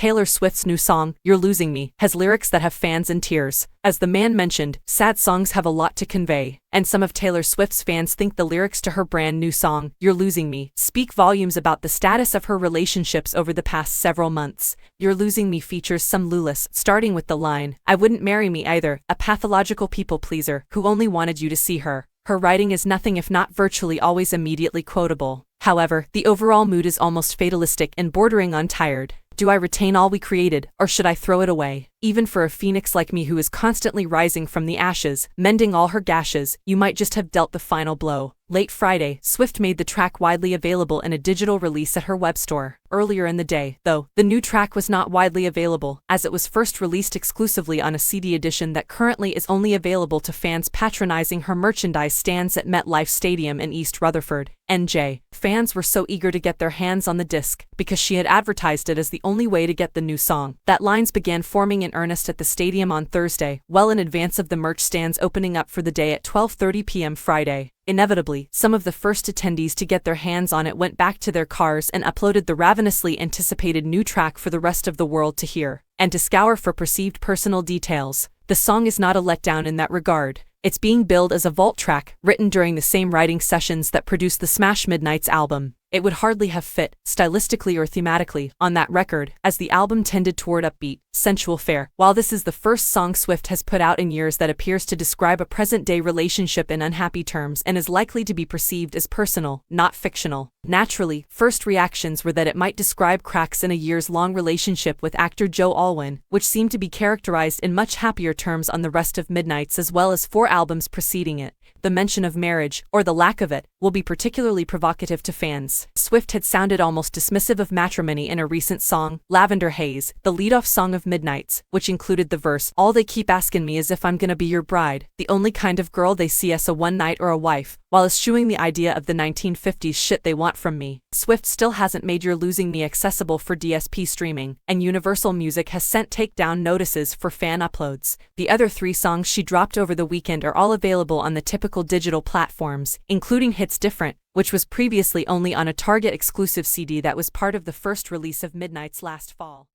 Taylor Swift's new song, You're Losing Me, has lyrics that have fans in tears. As the man mentioned, sad songs have a lot to convey, and some of Taylor Swift's fans think the lyrics to her brand new song, You're Losing Me, speak volumes about the status of her relationships over the past several months. You're Losing Me features some Lulus, starting with the line, I wouldn't marry me either, a pathological people pleaser who only wanted you to see her. Her writing is nothing if not virtually always immediately quotable. However, the overall mood is almost fatalistic and bordering on tired. Do I retain all we created, or should I throw it away? Even for a phoenix like me who is constantly rising from the ashes, mending all her gashes, you might just have dealt the final blow. Late Friday, Swift made the track widely available in a digital release at her web store. Earlier in the day, though, the new track was not widely available, as it was first released exclusively on a CD edition that currently is only available to fans patronizing her merchandise stands at MetLife Stadium in East Rutherford, NJ. Fans were so eager to get their hands on the disc, because she had advertised it as the only way to get the new song, that lines began forming in earnest at the stadium on Thursday, well in advance of the merch stands opening up for the day at 12:30 p.m. Friday. Inevitably, some of the first attendees to get their hands on it went back to their cars and uploaded the ravenously anticipated new track for the rest of the world to hear, and to scour for perceived personal details. The song is not a letdown in that regard. It's being billed as a vault track, written during the same writing sessions that produced the Smash Midnights album. It would hardly have fit, stylistically or thematically, on that record, as the album tended toward upbeat, sensual fare. While this is the first song Swift has put out in years that appears to describe a present-day relationship in unhappy terms and is likely to be perceived as personal, not fictional. Naturally, first reactions were that it might describe cracks in a years-long relationship with actor Joe Alwyn, which seemed to be characterized in much happier terms on the rest of Midnights as well as 4 albums preceding it. The mention of marriage, or the lack of it, will be particularly provocative to fans. Swift had sounded almost dismissive of matrimony in a recent song, Lavender Haze, the lead-off song of Midnights, which included the verse, All they keep asking me is if I'm gonna be your bride, the only kind of girl they see as a one-night or a wife, while eschewing the idea of the 1950s shit they want from me. Swift still hasn't made You're Losing Me accessible for DSP streaming, and Universal Music has sent takedown notices for fan uploads. The other 3 songs she dropped over the weekend are all available on the typical digital platforms, including Hits Different, which was previously only on a Target exclusive CD that was part of the first release of Midnights last fall.